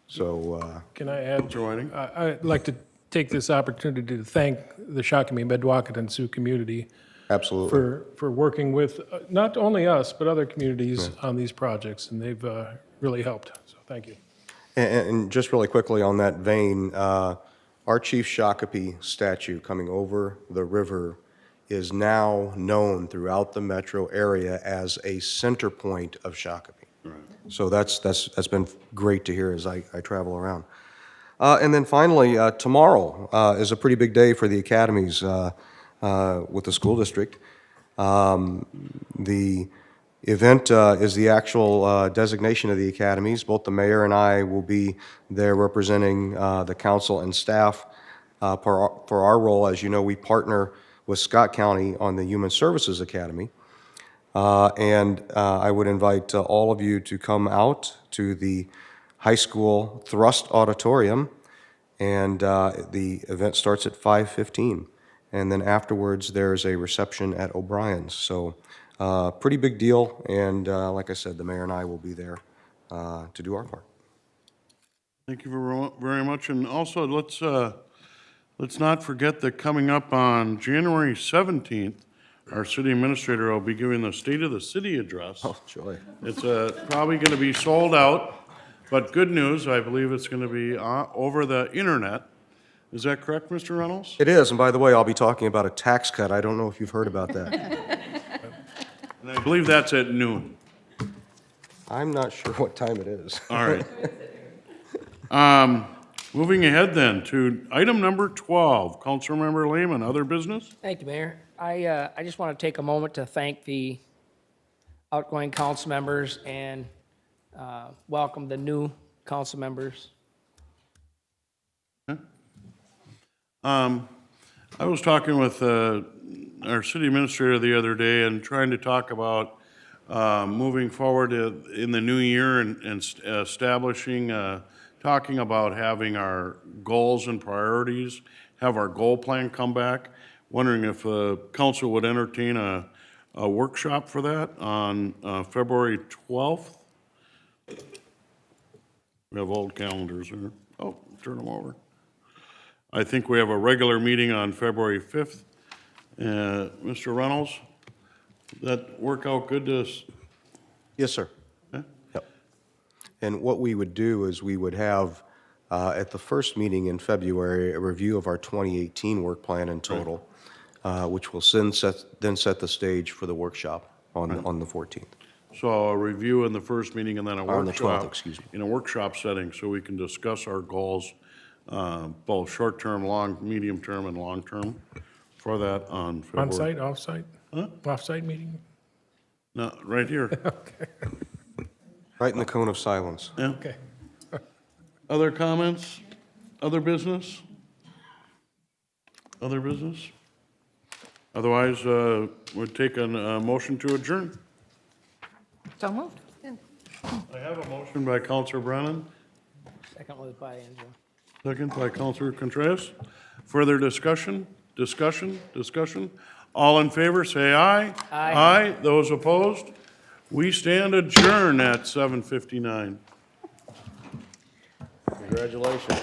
S6: So,
S5: Can I add?
S1: Mr. Whiting?
S5: I'd like to take this opportunity to thank the Shakopee, Mdewakanton, and Sioux community
S6: absolutely.
S5: for working with not only us, but other communities on these projects, and they've really helped. So thank you.
S6: And just really quickly on that vein, our Chief Shakopee statue coming over the river is now known throughout the metro area as a center point of Shakopee. Right. So that's been great to hear as I travel around. And then finally, tomorrow is a pretty big day for the academies with the school district. The event is the actual designation of the academies. Both the mayor and I will be there representing the council and staff for our role. As you know, we partner with Scott County on the Human Services Academy. And I would invite all of you to come out to the high school Thrust Auditorium, and the event starts at 5:15. And then afterwards, there's a reception at O'Brien's. So pretty big deal, and like I said, the mayor and I will be there to do our part.
S1: Thank you very much. And also, let's not forget that coming up on January 17th, our city administrator will be giving the State of the City address.
S6: Oh, joy.
S1: It's probably going to be sold out, but good news, I believe it's going to be over the internet. Is that correct, Mr. Reynolds?
S6: It is, and by the way, I'll be talking about a tax cut. I don't know if you've heard about that.
S1: And I believe that's at noon.
S6: I'm not sure what time it is.
S1: All right. Moving ahead then to item number 12, Councilmember Lehman, other business?
S4: Thank you, Mayor. I just want to take a moment to thank the outgoing council members and welcome the new council members.
S1: I was talking with our city administrator the other day and trying to talk about moving forward in the new year and establishing, talking about having our goals and priorities, have our goal plan come back. Wondering if council would entertain a workshop for that on February 12th. We have old calendars here. Oh, turn them over. I think we have a regular meeting on February 5th. Mr. Reynolds, does that work out good to us?
S6: Yes, sir.
S1: Okay.
S6: Yep. And what we would do is we would have, at the first meeting in February, a review of our 2018 work plan in total, which will then set the stage for the workshop on the 14th.
S1: So a review in the first meeting and then a workshop.
S6: On the 12th, excuse me.
S1: In a workshop setting, so we can discuss our goals, both short-term, medium-term, and long-term for that on February.
S5: On-site, off-site?
S1: Huh?
S5: Off-site meeting?
S1: No, right here.
S5: Okay.
S6: Right in the cone of silence.
S1: Yeah.
S5: Okay.
S1: Other comments? Other business? Other business? Otherwise, we'd take a motion to adjourn.
S10: So moved.
S1: I have a motion by Counselor Brennan,
S4: Second was by Angela.
S1: second by Counselor Contreras. Further discussion? Discussion? All in favor, say aye.
S4: Aye.
S1: Aye. Those opposed? We stand adjourned at 7:59.
S6: Congratulations.